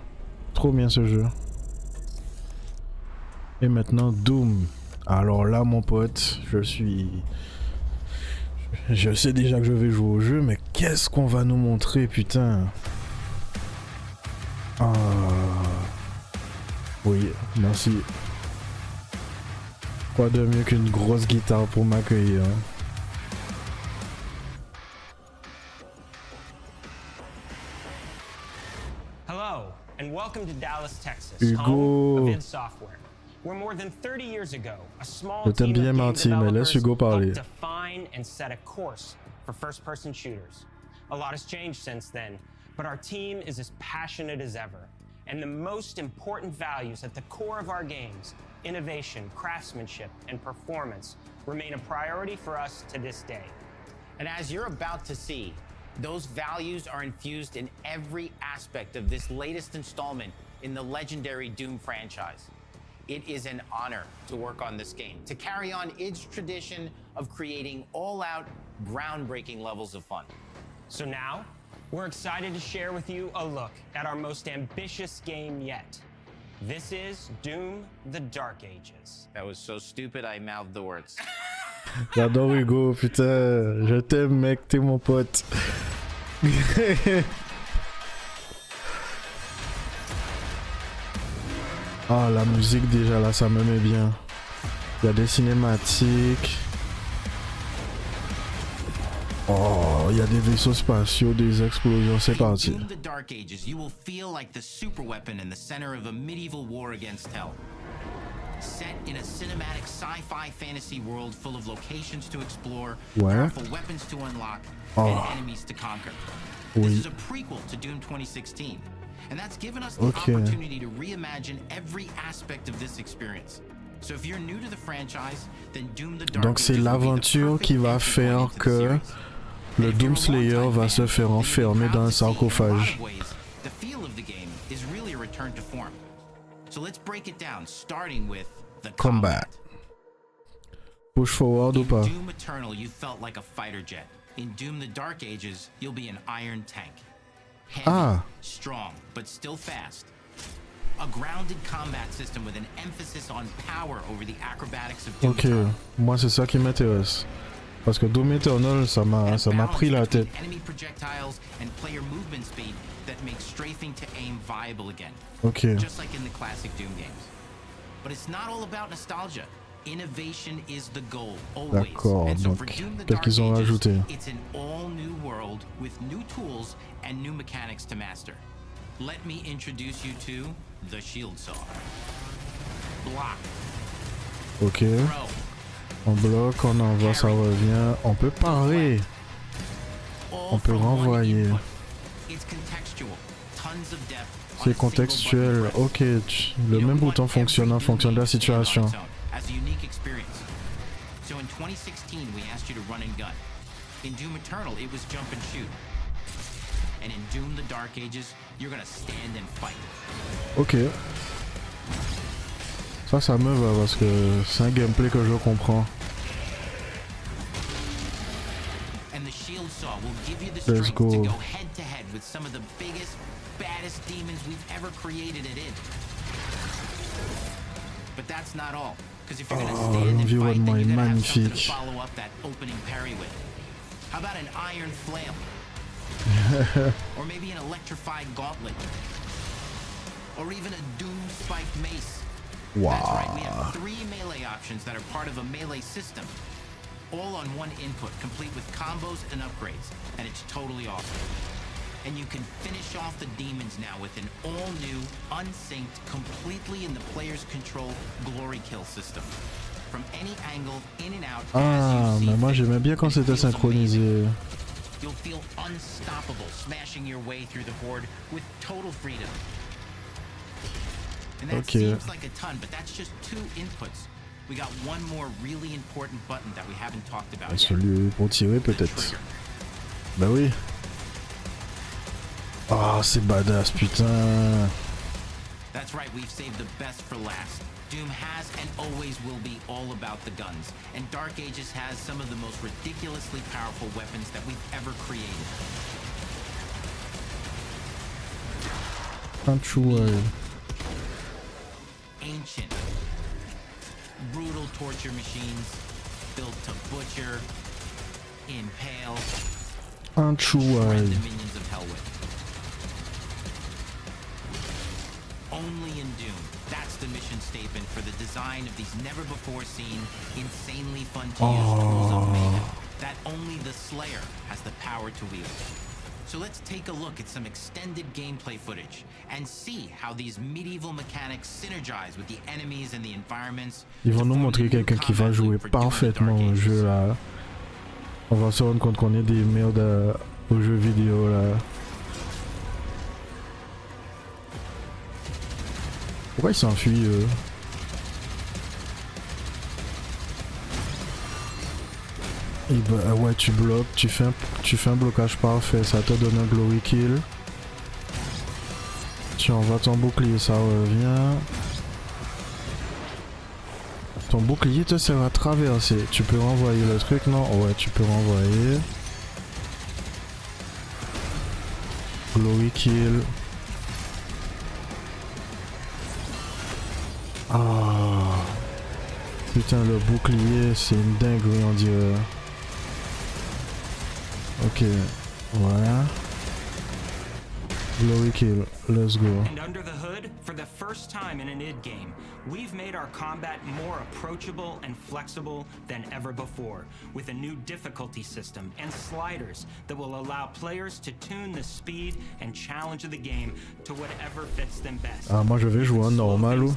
Trop bien ce jeu. Et maintenant Doom. Alors là mon pote, je sais déjà que je vais jouer au jeu, mais qu'est-ce qu'on va nous montrer, putain. Ah. Oui, merci. Quoi de mieux qu'une grosse guitare pour m'accueillir. Hello, and welcome to Dallas, Texas, Hugo. home of id Software, where more than 30 years ago, a small Je t'aime team bien, of game Marty, mais laisse developers Hugo parler. helped define and set a course for first-person shooters. A lot has changed since then, but our team is as passionate as ever. And the most important values at the core of our games, innovation, craftsmanship, and performance, remain a priority for us to this day. And as you're about to see, those values are infused in every aspect of this latest installment in the legendary Doom franchise. It is an honor to work on this game, to carry on its tradition of creating all-out, groundbreaking levels of fun. So now, we're excited to share with you a look at our most ambitious game yet. This is Doom: The Dark Ages. That was so stupid I mouthed the words. J'adore Hugo, putain. Je t'aime, mec, t'es mon pote. Ah, la musique déjà là, ça me met bien. Il y a des cinématiques. Oh, il y a des vaisseaux spatiaux, des explosions, c'est parti. In Doom: The Dark Ages, you will feel like the super weapon in the center of a medieval war against hell. Set in a cinematic sci-fi fantasy world full of locations to explore, powerful weapons to unlock, and enemies to conquer. This is a prequel to Doom 2016, and that's given us the opportunity to reimagine every aspect of this experience. So if you're new to the franchise, then Doom: The Dark Donc c'est Ages will be the l'aventure perfect qui va entry point faire into the que series. le Doom Slayer va se faire enfermer dans un sarcophage. The feel of the game is really a return to form. So let's break it down, starting with the Combat. Push forward ou pas? Doom Eternal, you felt like a fighter jet. In Doom: The Dark Ages, you'll be an iron tank. Heavy, strong, but still fast. A grounded combat system with an emphasis on power over the acrobatics of Doom Ok, Eternal. moi c'est ça qui m'intéresse. Parce que Doom Eternal, ça m'a pris la tête. Enemy projectiles and player movement speed that makes strafing to aim viable again. Ok. Just like in the classic Doom games. But it's not all about nostalgia. Innovation is the goal, always. D'accord, And so donc for Doom: The qu'est-ce Dark qu'ils ont Ages, rajouté? it's an all-new world with new tools and new mechanics to master. Let me introduce you to the Shield Saw. Block. Ok. On bloque, on envoie, ça revient. On peut parer. On peut renvoyer. It's contextual. Tons of depth. C'est contextuel. Ok, le même bouton fonctionne en fonction de la situation. As a unique experience. So in 2016, we asked you to run and gun. In Doom Eternal, it was jump and shoot. And in Doom: The Dark Ages, you're gonna stand and fight. Ok. Ça me va parce que c'est un gameplay que je comprends. And the Shield Saw will give you the Let's strength to go. go head to head with some of the biggest, baddest demons we've ever created at id. But that's not all. Because if you're gonna Oh, stand and fight, then l'environnement est you're gonna have something to magnifique. follow up that opening parry with. How about an iron flail? Or maybe an electrified gauntlet? Or even a Doom spiked mace? That's right, we have 3 melee options that are part of a melee system. All on one input, complete with combos and upgrades. And it's totally awesome. And you can finish off the demons now with an all-new, unsynced, completely in the player's control glory kill system. From any angle, in and out, Ah, mais moi j'aimais bien quand c'était synchronisé. you'll feel unstoppable, smashing your way through the horde with total freedom. And that Ok. seems like a ton, but that's just 2 inputs. We got one more really important button that we haven't talked about yet. Celui pour tirer peut-être. Bah oui. Oh, c'est badass, putain. That's right, we've saved the best for last. Doom has and always will be all about the guns, and Dark Ages has some of the most ridiculously powerful weapons that we've ever created. Un chouette. Ancient, brutal torture machines built to butcher, impale, Un chouette. the minions of hell with. Only in Doom, that's the mission statement for the design of these never-before-seen, insanely fun-to-use tools of mayhem that only the Slayer has the power to wield. So let's take a look at some extended gameplay footage and see how these medieval mechanics synergize with the enemies and the environments. Ils vont nous montrer quelqu'un qui va jouer parfaitement au jeu là. On va se rendre compte qu'on est des merdes au jeu vidéo là. Pourquoi ils s'enfuient eux? Et bah ouais, tu bloques, tu fais un blocage parfait, ça te donne un glory kill. Tu envoies ton bouclier, ça revient. Ton bouclier te sert à traverser. Tu peux renvoyer le truc, non? Ouais, tu peux renvoyer. Glory kill. Ah. Putain, le bouclier, c'est une dinguerie, on dirait. Ok, voilà. Glory kill, let's go. And under the hood, for the first time in an id game, we've made our combat more approachable and flexible than ever before, with a new difficulty system and sliders that will allow players to tune the speed and challenge of the game to whatever fits them best. Ah, moi je vais jouer en normal ou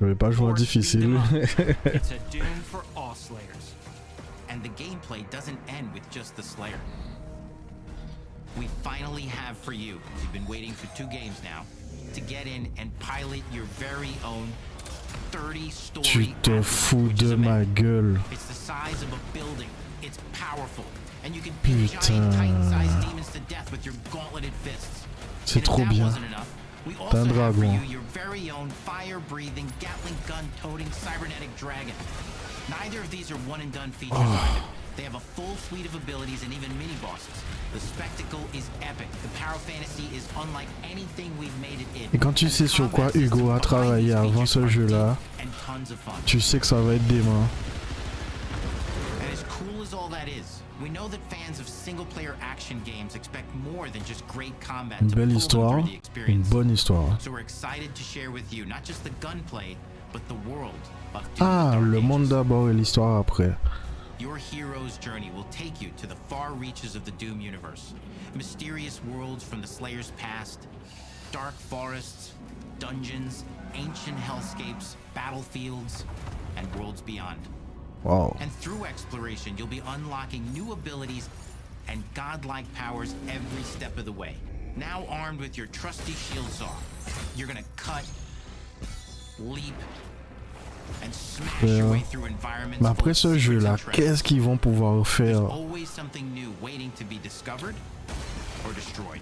je vais pas jouer en difficile. It's a Doom for all Slayers. And the gameplay doesn't end with just the Slayer. We finally have for you, you've been waiting for 2 games now, to get in and pilot your very own 30-story. Tu te fous de ma gueule. It's the size of a building. It's powerful. And you can beat giant Titan-sized demons to death with your gauntleted fists. C'est trop bien. T'as un dragon. Your very own fire-breathing, Gatling gun-toting cybernetic dragon. Neither of these are one-and-done features either. They have a full suite of abilities and even mini-bosses. The spectacle is epic. The Power Fantasy is unlike anything we've made it in. Et quand tu sais sur quoi Hugo a travaillé avant ce jeu-là, tu sais que ça va être dément. And as cool as all that is, we know that fans of single-player action games expect more than just great combat Une to belle pull them histoire, through the une experience. bonne histoire. So we're excited to share with you not just the gunplay, but the world of Doom. Ah, le monde d'abord et l'histoire après. Your hero's journey will take you to the far reaches of the Doom universe. Mysterious worlds from the Slayer's past, dark forests, dungeons, ancient hellscapes, battlefields, and worlds beyond. Wow. And through exploration, you'll be unlocking new abilities and godlike powers every step of the way. Now armed with your trusty shield saw, you're gonna cut, leap, and smash your way through environments. Mais après ce jeu-là, qu'est-ce qu'ils vont pouvoir faire? Always something new waiting to be discovered or destroyed.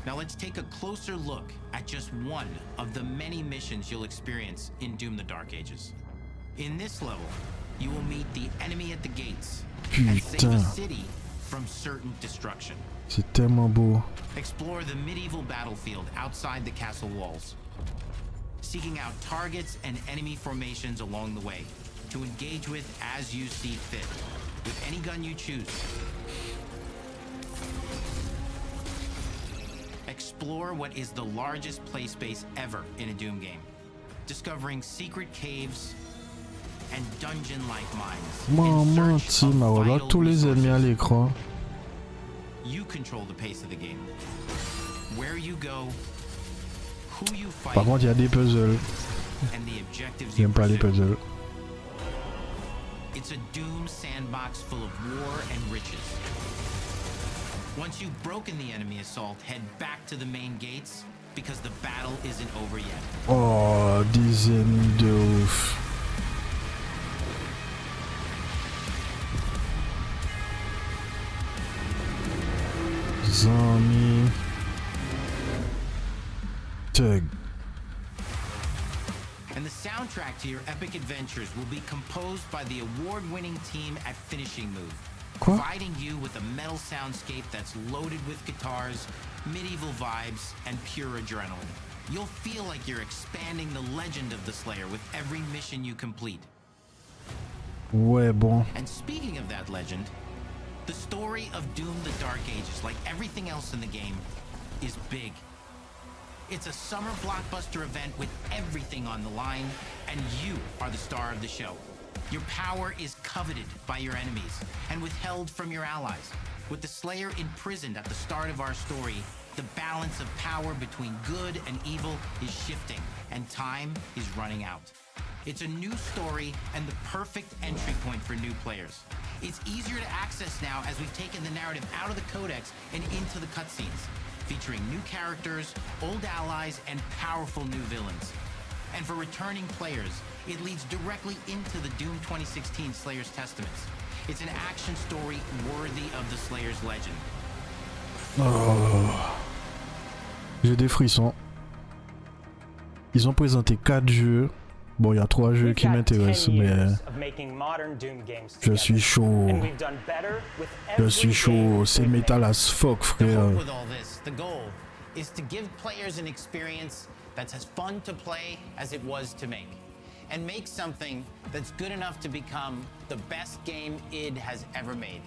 Now let's take a closer look at just one of the many missions you'll experience in Doom: The Dark Ages. In this level, you will meet the enemy at the gates and save a city from certain destruction. C'est tellement beau. Explore the medieval battlefield outside the castle walls, seeking out targets and enemy formations along the way to engage with as you see fit, with any gun you choose. Explore what is the largest play space ever in a Doom game, discovering secret caves and dungeon-like mines. Maman, tu m'as regardé tous les ennemis à l'écran. You control the pace of the game. Where you go, who you fight, Par contre, il y a des puzzles. and the objectives you J'aime pas les pursue. puzzles. It's a Doom sandbox full of war and riches. Once you've broken the enemy assault, head back to the main gates because the battle isn't over yet. Oh. Oh, des ennemis de ouf. Zombie. Tug. And the soundtrack to your epic adventures will be composed by the award-winning team at Finishing Move, providing you with a metal soundscape that's loaded with guitars, medieval vibes, and pure adrenaline. You'll feel like you're expanding the legend of the Slayer with every mission you complete. Ouais, bon. And speaking of that legend, the story of Doom: The Dark Ages, like everything else in the game, is big. It's a summer blockbuster event with everything on the line, and you are the star of the show. Your power is coveted by your enemies and withheld from your allies. With the Slayer imprisoned at the start of our story, the balance of power between good and evil is shifting, and time is running out. It's a new story and the perfect entry point for new players. It's easier to access now as we've taken the narrative out of the codex and into the cutscenes, featuring new characters, old allies, and powerful new villains. And for returning players, it leads directly into the Doom 2016 Slayer's Testaments. It's an action story worthy of the Slayer's legend. Oh. J'ai des frissons. Ils ont présenté 4 jeux. Bon, il y a 3 jeux qui m'intéressent, mais je suis chaud. Je suis chaud. C'est metal as fuck, frère. The goal is to give players an experience that's as fun to play as it was to make, and make something that's good enough to become the best game id has ever made.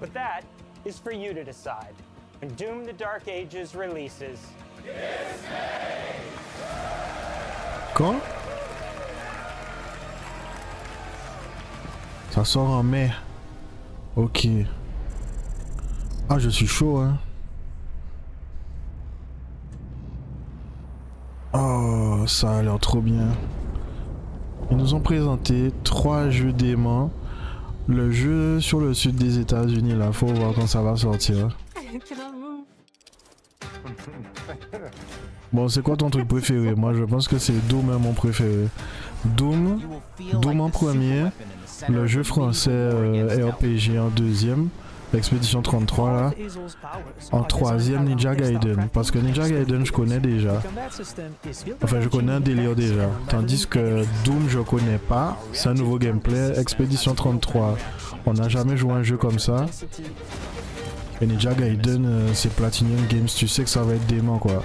But that is for you to decide. When Doom: The Dark Ages releases... Quand? Ça sort en mai. Ok. Ah, je suis chaud, hein. Oh, ça a l'air trop bien. Ils nous ont présenté 3 jeux démons. Le jeu sur le sud des États-Unis, là, faut voir quand ça va sortir. Bon, c'est quoi ton truc préféré? Moi, je pense que c'est Doom, mon préféré. Doom en premier. Le jeu français RPG en deuxième. Expédition 33 là. En troisième, Ninja Gaiden. Parce que Ninja Gaiden, je connais déjà. Enfin, je connais un délire déjà. Tandis que Doom, je connais pas. C'est un nouveau gameplay. Expédition 33. On n'a jamais joué à un jeu comme ça. Et Ninja Gaiden, c'est Platinum Games. Tu sais que ça va être dément, quoi.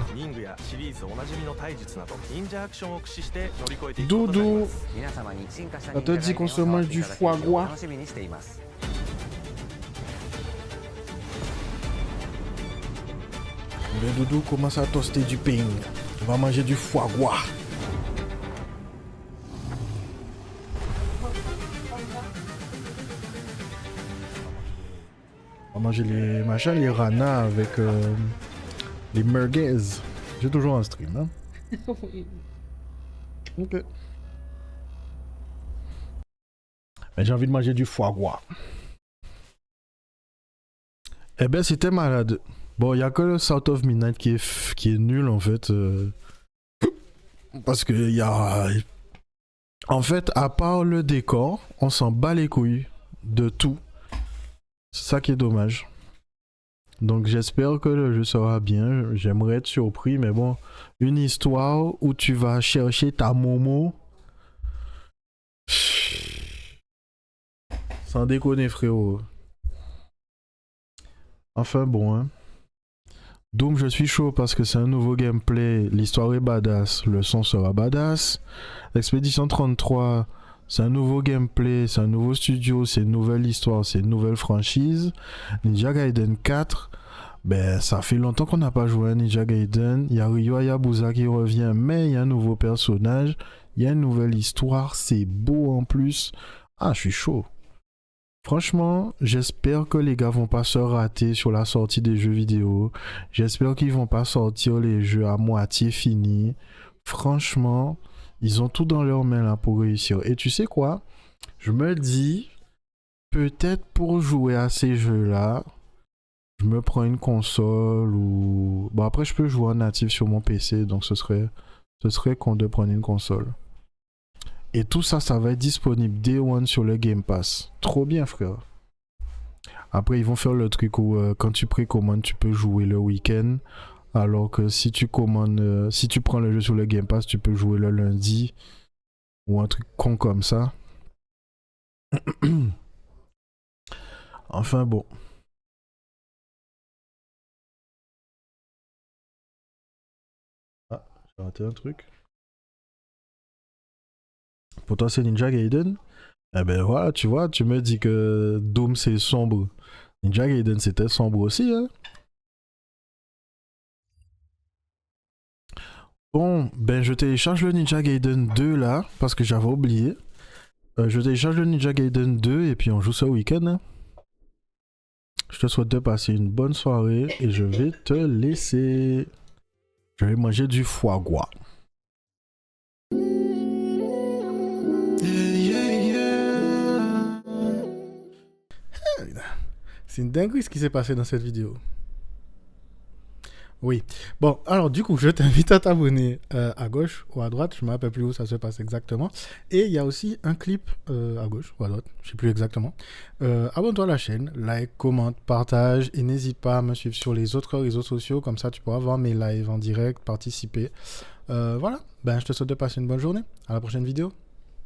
Doudou, on te dit qu'on se mange du foie gras. Le Doudou commence à toaster du pain. On va manger du foie gras. On va manger les machins, les rana avec les merguez. J'ai toujours un stream, hein. Ok. Mais j'ai envie de manger du foie gras. Eh ben, c'était malade. Bon, il n'y a que le South of Midnight qui est nul, en fait. Parce que il y a... En fait, à part le décor, on s'en bat les couilles de tout. C'est ça qui est dommage. Donc j'espère que le jeu sera bien. J'aimerais être surpris, mais bon, une histoire où tu vas chercher ta Momo. Sans déconner, frérot. Enfin bon, hein. Doom, je suis chaud parce que c'est un nouveau gameplay. L'histoire est badass, le son sera badass. L'expédition 33, c'est un nouveau gameplay, c'est un nouveau studio, c'est une nouvelle histoire, c'est une nouvelle franchise. Ninja Gaiden 4, ben ça fait longtemps qu'on n'a pas joué à Ninja Gaiden. Il y a Ryo Hayabusa qui revient, mais il y a un nouveau personnage, il y a une nouvelle histoire, c'est beau en plus. Ah, je suis chaud. Franchement, j'espère que les gars vont pas se rater sur la sortie des jeux vidéo. J'espère qu'ils vont pas sortir les jeux à moitié finis. Franchement, ils ont tout dans leurs mains là pour réussir. Et tu sais quoi? Je me dis, peut-être pour jouer à ces jeux-là, je me prends une console ou... Bon, après, je peux jouer en natif sur mon PC, donc ce serait ce serait con de prendre une console. Et tout ça, ça va être disponible Day One sur le Game Pass. Trop bien, frère. Après, ils vont faire le truc où quand tu précommandes, tu peux jouer le week-end. Alors que si tu commandes, si tu prends le jeu sur le Game Pass, tu peux jouer le lundi. Ou un truc con comme ça. Enfin bon. Ah, j'ai raté un truc. Pour toi, c'est Ninja Gaiden? Eh ben voilà, tu vois, tu me dis que Doom c'est sombre. Ninja Gaiden c'était sombre aussi, hein. Bon, ben je télécharge le Ninja Gaiden 2 là, parce que j'avais oublié. Je télécharge le Ninja Gaiden 2 et puis on joue ça au week-end. Hein. Je te souhaite de passer une bonne soirée et je vais te laisser. Je vais manger du foie gras. C'est une dinguerie ce qui s'est passé dans cette vidéo. Oui. Bon, alors du coup, je t'invite à t'abonner à gauche ou à droite. Je ne me rappelle plus où ça se passe exactement. Et il y a aussi un clip à gauche ou à droite. Je ne sais plus exactement. Abonne-toi à la chaîne, like, commente, partage. Et n'hésite pas à me suivre sur les autres réseaux sociaux. Comme ça, tu pourras voir mes lives en direct, participer. Voilà. Ben, je te souhaite de passer une bonne journée. À la prochaine vidéo.